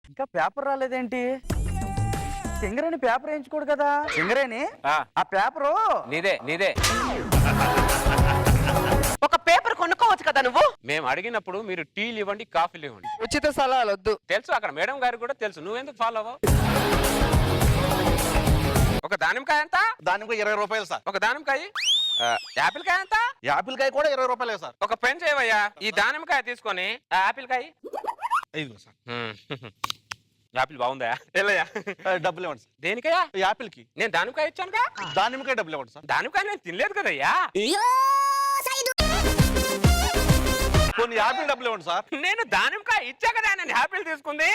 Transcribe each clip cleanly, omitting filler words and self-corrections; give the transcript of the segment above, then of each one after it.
ఇంకా పేపర్ రాలేదేంటి? సింగరేణి పేపర్ వేయించుకోడు కదా? సింగరేణి ఆ పేపరు నీదే ఒక పేపర్ కొనుక్కోవచ్చు కదా నువ్వు. మేము అడిగినప్పుడు మీరు టీలు ఇవ్వండి, కాఫీలు ఇవ్వండి. ఉచిత సలహాలు వద్దు. తెలుసు, అక్కడ మేడం గారికి కూడా తెలుసు. నువ్వెందుకు ఫాలో అవ్వవు? ఒక దానిమ్మకాయ ఎంత? దానిమ్మకాయ 20 రూపాయలు సార్. ఒక దానిమ్మకాయ. యాపిల్ కాయ ఎంత? యాపిల్ కాయ కూడా 20 రూపాయలే సార్. ఒక పెన్ చేయవయ్యా. ఈ దానిమ్మకాయ తీసుకొని ఆ యాపిల్ కాయ. ఇదిగో సార్. యాపిల్ బాగుందా? వెళ్ళయ్యా. డబ్బులు ఇవ్వండి సార్. దేనికయ్యా? యాపిల్ కి. నేను దానిమ్మకాయ ఇచ్చానుగా. దానిమ్మకాయ డబ్బులు ఇవ్వండి సార్. దానిమ్మకాయ నేను తినలేదు కదయ్యా. కొన్ని యాపిల్ డబ్బులు ఇవ్వండి సార్. నేను దానిమ్మకాయ ఇచ్చా కదా, నేను యాపిల్ తీసుకుంది.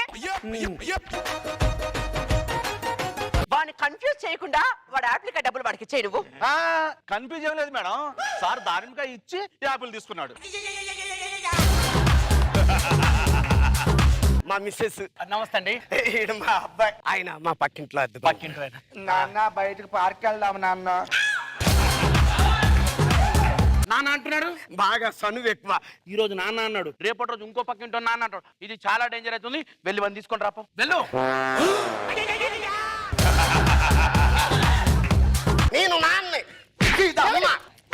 వాడిని కన్ఫ్యూజ్ చేయకుండా వాడు యాప్లికా డబ్బులు వాడికి ఇచ్చేయి నువ్వు. కన్ఫ్యూజ్ ఏం లేదు మేడం. సార్ దానిమ్మకాయ ఇచ్చి యాపిల్ తీసుకున్నాడు. మా మిస్సెస్ నమస్తే అండి. ఈడు మా అబ్బాయి, ఆయన మా పక్కింట్లో అద్దె. పక్కింటి నాన్న బయటకు పార్క్ వెళ్దాం నాన్న. నాన్న అంటున్నాడు, బాగా సనువు ఎక్కువ. ఈ రోజు నాన్న అన్నాడు, రేపటి రోజు ఇంకో పక్కింటో నాన్న అంటాడు. ఇది చాలా డేంజర్ అవుతుంది. వెళ్ళి వన్ తీసుకొని రాపో. వెళ్ళు. నేను నాన్నే,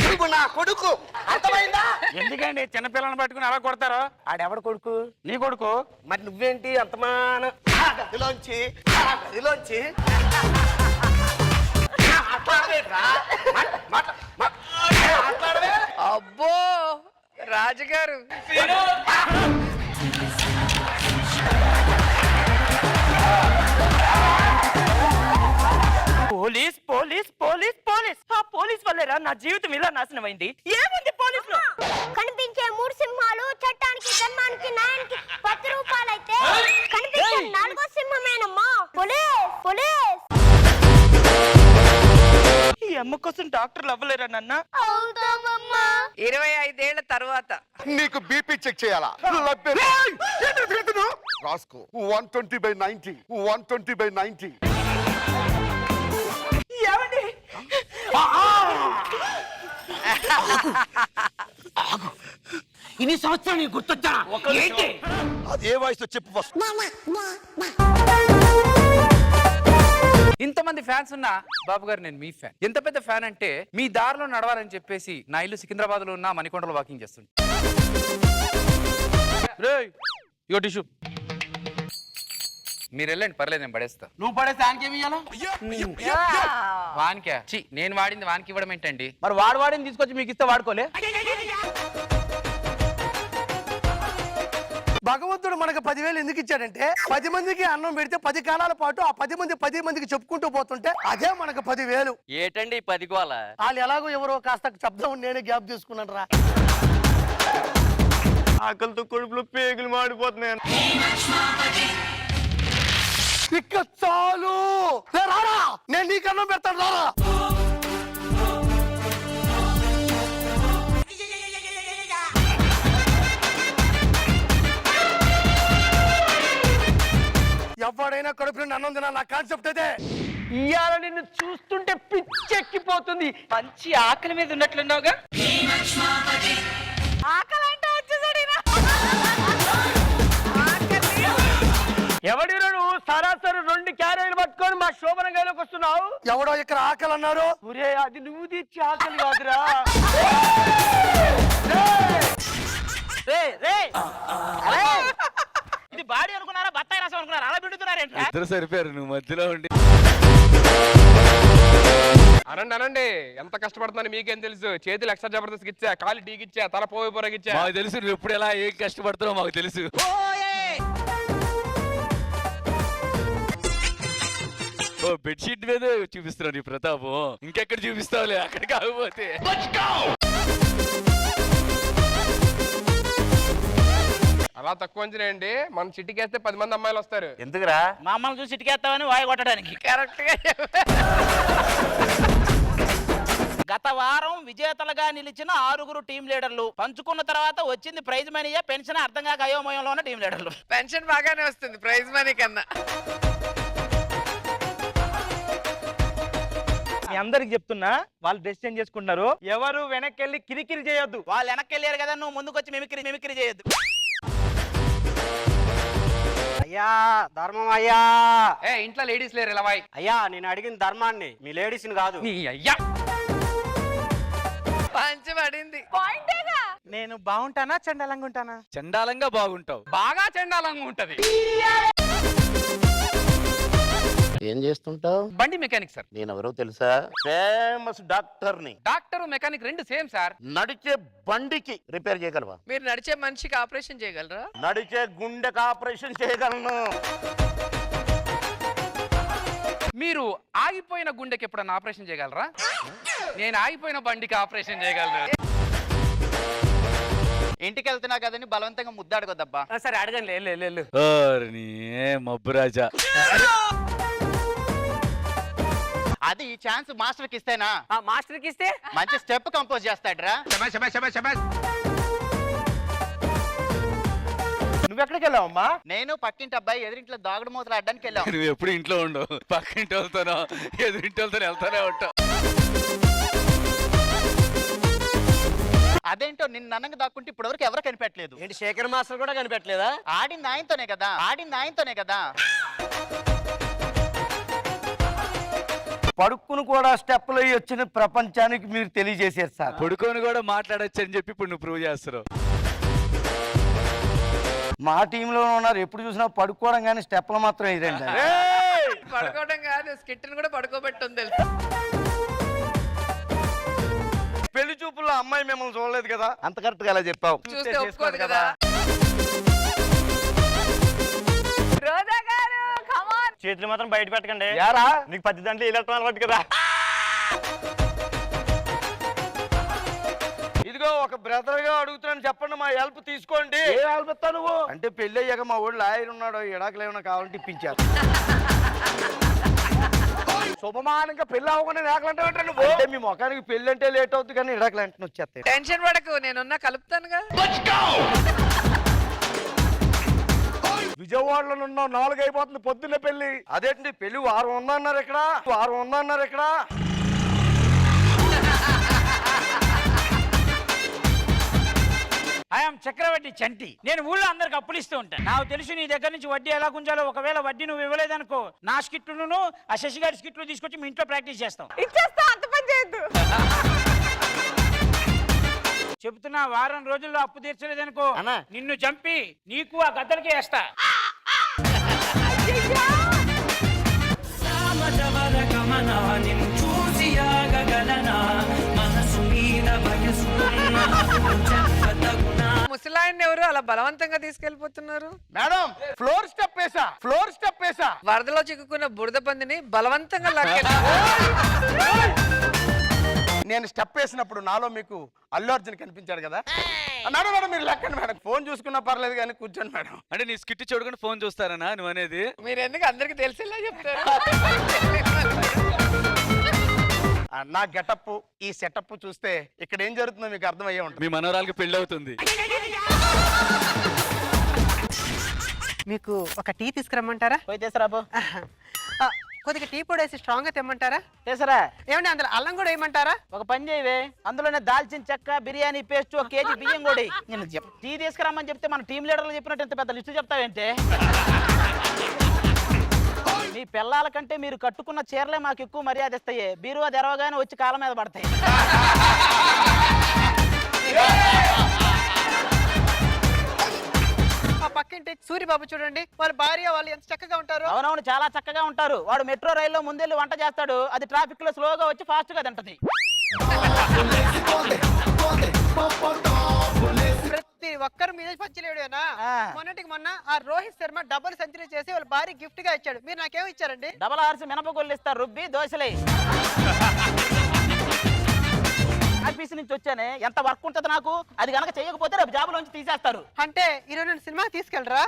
నువ్వు నా కొడుకు. అర్థమైందా? ఎందుకండి చిన్నపిల్లలను పట్టుకుని అలా కొడతారు? ఆడెవడ కొడుకు? నీ కొడుకు. మరి నువ్వేంటి అంతమాన గదిలోంచి అబ్బో రాజుగారు. పోలీస్ పోలీస్ పోలీస్ పోలీస్ ఆ పోలీస్ వల్లేరా నా జీవితం ఇలా నాశనం అయింది. ఏముంది పోలీస్ లో? కనిపించే 3 సింహాలు చట్టానికి ధర్మానికి న్యాయానికి 10 రూపాయలైతే కనిపించే 4వ సింహమేనమ్మా పోలీస్ పోలీస్. ఈ అమ్మ కోసం డాక్టర్లు అవ్వలేరా నాన్న? అవుతామమ్మా. 25 ఏళ్ల తర్వాత నీకు బీపీ చెక్ చేయాలా? రాసుకో 120/90 120/90. ఏమండి? ఇన్ని సంవత్సరాలు నీకు గుర్తొచ్చా? ఏంటి అదే వాయిస్ చెప్పు ఫస్ట్. ఇంతమంది ఫ్యాన్స్ ఉన్నా బాబు గారు నేను మీ ఫ్యాన్. ఎంత పెద్ద ఫ్యాన్ అంటే మీ దారిలో నడవాలని చెప్పేసి నా ఇల్లు సికింద్రాబాద్ లో ఉన్న మణికొండలో వాకింగ్ చేస్తుంది. ఇగో టిష్యూ, మీరు వెళ్ళండి పర్లేదు, నేను పడేస్తా. నువ్వు పడేస్తే ఆయనకేమి ఇయ్యాలా? వానికా? నేను వాడింది వానికి ఇవ్వడం ఏంటండి? మరి వాడిని తీసుకొచ్చి మీకు ఇస్తే వాడుకోలే. భగవంతుడు మనకు 10,000 ఎందుకు ఇచ్చాడంటే 10 మందికి అన్నం పెడితే 10 కాలాల పాటు ఆ 10 మందికి చెప్పుకుంటూ పోతుంటే అదే మనకు 10,000. ఏటండి 10 గోల? వాళ్ళు ఎలాగో ఎవరో కాస్త శబ్దం నేనే గ్యాప్ తీసుకున్నాను రా. ఆకలితో కడుపులో పేగులు మాడిపోతున్నాయి. ఇక చాలు, రారా నేను నీకు అన్నం పెడతాను రారా. ఎవడైనా కడుపు నుండి అన్నం తినాలి, నా కాన్సెప్ట్ అదే. ఇవాళ నిన్ను చూస్తుంటే పిచ్చెక్కిపోతుంది. మంచి ఆకలి మీద ఉన్నట్లున్నావుగా. ఆకలి అంటే వచ్చేసాడు. ఎవడిరా నువ్వు? సరాసరి 2 క్యారేజీలు పట్టుకొని మా శోభన గదిలోకి వస్తున్నావు. ఎవడో ఇక్కడ ఆకలి అన్నారు. ఒరే అది నువ్వు తెచ్చి ఆకలి కాదురా. ఇది బాడీ అనుకున్నారా, బత్తాయి రసం అనుకున్నారా? అలా పిండుతున్నారేంటి? ఇద్దరు సరిపోయారు, నువ్వు మధ్యలో ఉండి. అనండి ఎంత కష్టపడుతున్నాను మీకేం తెలుసు? చేతులు ఎక్స్ట్రా జబర్దస్త్ ఇచ్చా, కాలు డీకిచ్చా, తల పోయి పొరగిచ్చా. మాకు తెలుసు నువ్వు ఎప్పుడు ఎలా ఏం కష్టపడుతున్నావు మాకు తెలుసు. ఓ బెడ్షీట్ మీద చూపిస్తున్నావు నీ ప్రతాపం. ఇంకెక్కడ చూపిస్తావులే, అక్కడ కాకపోతే. అలా తక్కువ అంచనేయండి. మనం చిటికేస్తే 10 మంది అమ్మాయిలు వస్తారు. ఎందుకురా? మమ్మల్ని చూసి ఇటుకేస్తామని వాయి కొట్టడానికి. కరెక్ట్ గా గత వారం విజేతలుగా నిలిచిన 6 టీం లీడర్లు పంచుకున్న తర్వాత వచ్చింది ప్రైజ్ మనీయా పెన్షన్ అర్థం కాక అయోమయంలో ఉన్న టీం లీడర్లు. పెన్షన్ బాగానే వస్తుంది ప్రైజ్ మనీ కన్నా. మీ అందరికి చెప్తున్నా, వాళ్ళు డెసిషన్ చేసుకుంటున్నారు. ఎవరు వెనక్కి వెళ్ళి కిరికిరి చేయొద్దు. వాళ్ళు వెనక్కి వెళ్ళారు కదా, నువ్వు ముందుకు వచ్చి మిమిక్రీ చేయొద్దు. అయ్యా ధర్మం అయ్యా. ఏ ఇంట్లో లేడీస్ లేరు ఇలా వాయ్. అయ్యా నేను అడిగిన ధర్మాన్ని, మీ లేడీస్ని కాదు. నీ అయ్యా పంచి పడింది. నేను బాగుంటానా చండాలంగా ఉంటానా? చండాలంగా బాగుంటావు. బాగా చండాలంగా ఉంటది. ఏం చేస్తుంటావు? బండి మెకానిక్ సార్. నేను ఎవరో తెలుసా? ఫేమస్ డాక్టర్ని. డాక్టర్ మెకానిక్ రెండు సేమ్ సార్. నడిచే బండికి రిపేర్ చేయగలవా? మీరు నడిచే మనిషికి ఆపరేషన్ చేయగలరా? నడిచే గుండెకి ఆపరేషన్ చేయగలను. మీరు ఆగిపోయిన గుండెకి ఎప్పుడన్నా ఆపరేషన్ చేయగలరా? నేను ఆగిపోయిన బండికి ఆపరేషన్ చేయగలను. ఇంటికి వెళ్తున్నా కదని బలవంతంగా ముద్దాడుకోద్దబ్బా. సరే అడగండి. వెళ్ళు. ఓర్ని మబ్బురాజా. అది ఈ ఛాన్స్ మాస్టర్ కి ఇస్తేనా? మాస్టర్కి ఇస్తే మంచి స్టెప్ కంపోజ్ చేస్తాడ్రా. నువ్వు ఎక్కడికి వెళ్ళావమ్మా? నేను పక్కింటి అబ్బాయి ఎదురింట్లో దాగుడు మూతలు ఆడడానికి వెళ్ళాం. నువ్వు ఎప్పుడు ఇంట్లో ఉండవు, పక్కింటి వెళ్తానో ఎదురింటి వెళ్తానో వెళ్తానే ఉంటావు. అదేంటో నిన్న అన్నంగా దాక్కుంటే ఇప్పటివరకు ఎవరు కనిపెట్టలేదు. ఏంటి శేఖర్ మాస్టర్ కూడా కనిపెట్టలేదా? ఆడింది ఆయనతోనే కదా. పడుక్కును కూడా స్టెప్లు వచ్చిన ప్రపంచానికి మీరు తెలియజేశారు సార్. పడుకొని కూడా మాట్లాడొచ్చు అని చెప్పి ఇప్పుడు నువ్వు ప్రూవ్ చేస్తున్నావు. మా టీంలో ఉన్నారు, ఎప్పుడు చూసినా పడుకోవడం కానీ స్టెప్లు మాత్రం ఇదండి. పడుకోవడం కాదు, స్కిట్ కూడా పడుకోబెట్టుంది తెలుసు. పెళ్లి చూపుల్లో అమ్మాయి మిమ్మల్ని చూడలేదు కదా, అంత కరెక్ట్ గా అలా చెప్పావు. చూస్తే ఒప్పుకోదు కదా. రోజా గారు come on. చేతులు మాత్రం బయట పెట్టకండి. యారా నీకు 10 దాంట్లో ఎలక్ట్రాన్ పట్టు కదా. ఇదిగో ఒక బ్రదర్ గా అడుగుతున్నాను, చెప్పండి, మా హెల్ప్ తీసుకోండి. ఏ హెల్ప్ ఇస్తా నువ్వు? అంటే పెళ్లి అయ్యాక మా ఊళ్ళో లాయర్ ఉన్నాడు, ఎడాకులు ఏమైనా కావాలంటే ఇప్పించారు. శుభమానంగా పెళ్లి అవ్వకుండా ఎడాకలంటే నువ్వు? అంటే మీ ముఖానికి పెళ్లి అంటే లేట్ అవుతుంది కానీ ఎడాకలు అంటే వచ్చేస్తాయి. టెన్షన్ పడకు, నేనున్నా కలుపుతానుగా. విజయవాడలో ఉన్నావు, 4 అయిపోతుంది, పొద్దున్నే పెళ్లి. అదేంటి పెళ్లి 6 ఉందన్నారు ఇక్కడ. ఐఎమ్ చక్రవడ్డీ చంటి. నేను ఊళ్ళో అందరికి అప్పులు ఇస్తూ ఉంటాను. నాకు తెలుసు నీ దగ్గర నుంచి వడ్డీ ఎలా గుంజాలో. ఒకవేళ వడ్డీ నువ్వు ఇవ్వలేదనుకో, నా స్కిట్లను ఆ శశిగారి స్కిట్లు తీసుకొచ్చి మీ ఇంట్లో ప్రాక్టీస్ చేస్తాం. చెబుతున్నా, వారం రోజుల్లో అప్పు తీర్చలేదనుకో నిన్ను చంపి నీకు ఆ గద్దలకి వేస్తా. ముసలాయన్ని ఎవరు అలా బలవంతంగా తీసుకెళ్లిపోతున్నారు? మేడం ఫ్లోర్ స్టెప్ వేసా. వరదలో చిక్కుకున్న బురద పందిని బలవంతంగా లాక్కెళ్ళి. నేను స్టెప్ వేసినప్పుడు నాలో మీకు అల్లు అర్జున్ కనిపించాడు కదా. మేడం మీరు లెక్కండి మేడం. ఫోన్ చూసుకున్నా పర్లేదు కానీ కూర్చోండి మేడం. అంటే నీ స్కిట్ చూడకుండా ఫోన్ చూస్తారనా నువ్వు అనేది? మీరు ఎందుకు అందరికి తెలిసేలా చెప్తారు? నా గెటప్ ఈ సెటప్ చూస్తే ఇక్కడ ఏం జరుగుతుందో మీకు అర్థమయ్యే ఉంటుంది. మీ మనవరాలకి పెళ్లి అవుతుంది. మీకు ఒక టీ తీసుకురమ్మంటారా? పోయి తీసుకురాబో. కొద్దిగా టీ పొడి వేసి స్ట్రాంగ్ గా తెమ్మంటారా? తీసురా. ఏమండి అందులో అల్లం కూడా వేయమంటారా? ఒక పని చేయవే, అందులోనే దాల్చిన చెక్క, బిర్యానీ పేస్ట్, 1 కేజీ బియ్యం కూడా. నేను టీ తీసుకురామని చెప్తే మన టీం లీడర్లు చెప్పినట్టు ఇంత పెద్ద లిస్టు చెప్తావేంటే? మీ పిల్లల కంటే మీరు కట్టుకున్న చీరలే మాకు ఎక్కువ మర్యాద ఇస్తాయి. బీరువా తెరవగానే వచ్చి కాళ్ళ మీద పడతాయి. ఆ పక్కింటి సూరిబాబు చూడండి, వాళ్ళ భార్య వాళ్ళు ఎంత చక్కగా ఉంటారు. అవునవును, చాలా చక్కగా ఉంటారు. వాడు మెట్రో రైల్లో ముందెళ్ళి వంట చేస్తాడు, అది ట్రాఫిక్ లో స్లోగా వచ్చి ఫాస్ట్ గా తింటది. ప్రతి ఒక్కరు మీద పంచలేడునా. మొన్నటికి మొన్న ఆ రోహిత్ శర్మ డబుల్ సెంచరీ చేసి వాళ్ళ భార్య గిఫ్ట్ గా ఇచ్చాడు. మీరు నాకేమి ఇచ్చారండి? డబల్ హార్స్ మినపగుళ్ళు ఇస్తారు, రుబ్బి దోశలే. ఆఫీస్ నుంచి వచ్చానే, ఎంత వర్క్ ఉంటది నాకు. అది గనక చేయకపోతే రేపు జాబులోంచి తీసేస్తారు. అంటే ఈరోజు నేను సినిమా తీసుకెళ్ళరా?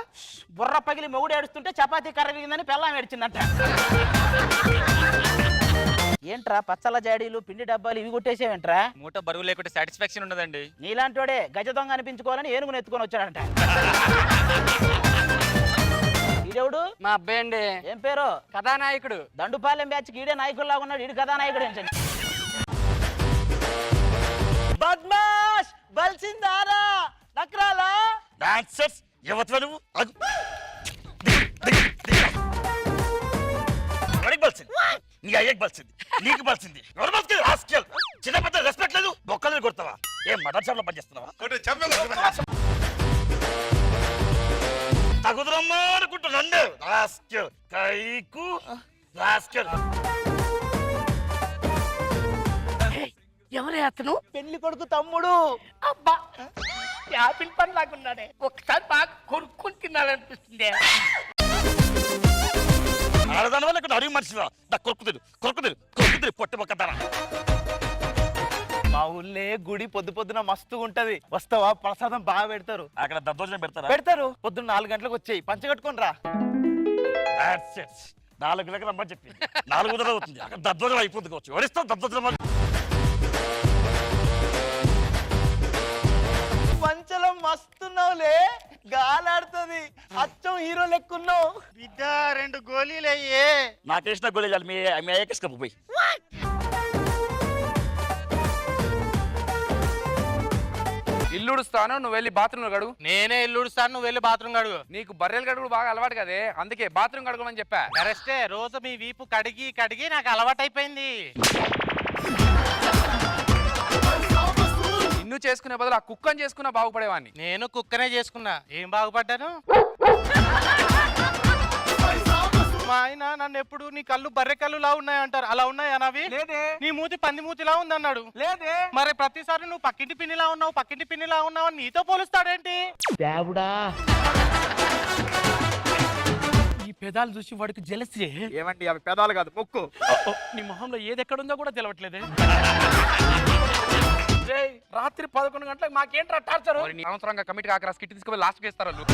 బుర్ర పగిలి మొగుడు ఏడుస్తుంటే చపాతీ కర్రగిందని పెళ్ళాం ఏడ్చిందంట. ఏంట్రా పచ్చల జాడీలు, పిండి డబ్బాలు ఇవి కొట్టేసేవేంట్రా? మూట బరువు లేకుంటే సాటిస్ఫాక్షన్ ఉండదండి. నీలాంటోడే గజ దొంగ అనిపించుకోవాలని ఏనుగును ఎత్తుకొని వచ్చాడంట. ఈడెవడు? మా అబ్బాయి అండి. ఏం పేరు? కథానాయకుడు. దండుపాలెం బ్యాచ్ ఈడే నాయకుల్లాగా ఉన్నాడు. ఈడు కథానాయకుడు ఏంటండి? బద్మాష్ బల్సిందారా నక్రాలా డాన్సర్స్ యువతలు బలిసింది నీ అయ్యకి బలిసింది నీకు బలిసింది ఎవరు బలిసింది రాస్కెల్ చిన్న పెద్ద రెస్పెక్ట్ లేదు బొక్కలు కొడతావా ఏం మదర్ షాప్ లో పనిచేస్తున్నావా తగుదరమ్మా అనుకుంటున్నాండి రాస్కెల్ కైకు రాస్కెల్ ఎవరే అతను? పెళ్లి కొడుకు తమ్ముడు. అబ్బా యాపిల్ పండు లాగున్నాడే, ఒకసారి బాగా కొనుక్కొని తినాలనిపిస్తుంది. ఆడదాని వల్ల ఇక్కడ అడిగి మనిషివా కొరుకుతుంది పొట్టి మొక్కతారా. మా ఊళ్ళే గుడి పొద్దున మస్తుగా ఉంటది, వస్తావా? ప్రసాదం బాగా పెడతారు. అక్కడ దద్దోజనం పెడతారా? పెడతారు. పొద్దున్న 4 గంటలకు వచ్చేయి, పంచగట్టుకొని రా. 4 గంటలకు రమ్మని చెప్పి 4 గంటలు అవుతుంది, అక్కడ దద్దోజనం అయిపోతుంది కావచ్చు. ఎవరిస్తాం దద్దోజనం? పంచలం మస్తున్నావులే, గాలాడుతుంది, అచ్చం హీరో లెక్కున్నావు. బిడ్డ 2 గోళీలయ్యే. నాకేసిన గొల్లి మీ అయ్యకేసుక పోయి. ఇల్లుడుస్తాను, నువ్వు వెళ్ళి బాత్రూమ్ గడుగు. నేనే ఇల్లుడుస్తాను, నువ్వు వెళ్ళి బాత్రూమ్ కడుగు. నీకు బర్రెలు గడుగుడు బాగా అలవాటు కదే, అందుకే బాత్రూమ్ గడుగుమని చెప్పా. కరెస్టే, రోజు మీ వీపు కడిగి నాకు అలవాటైపోయింది. నిన్ను చేసుకునే బదులు ఆ కుక్కని చేసుకున్నా బాగుపడేవాడిని. నేను కుక్కనే చేసుకున్నా, ఏం బాగుపడ్డాను? మా ఆయన నన్ను ఎప్పుడు నీ కళ్ళు బర్రె కళ్ళులా ఉన్నాయంటారు, అలా ఉన్నాయా నావి? లేదే. నీ మూతి పంది మూతిలా ఉందన్నాడు. లేదే. మరి ప్రతిసారి నువ్వు పక్కింటి పిన్నిలా ఉన్నావు అని నీతో పోలుస్తాడేంటి? ఈ పెదాలు చూసి వాడికి జలసి. ఏమండి అవి పెదాలు కాదు, మొక్కు. నీ మొహంలో ఏది ఎక్కడుందో కూడా తెలవట్లేదే. రాత్రి 11 గంటలకు మాకేంట్రా టార్చర్? అవసరంగా కమిటీ కాకరా స్కిట్ తీసుకుపోయి లాస్ట్ చేస్తారు వాళ్ళు.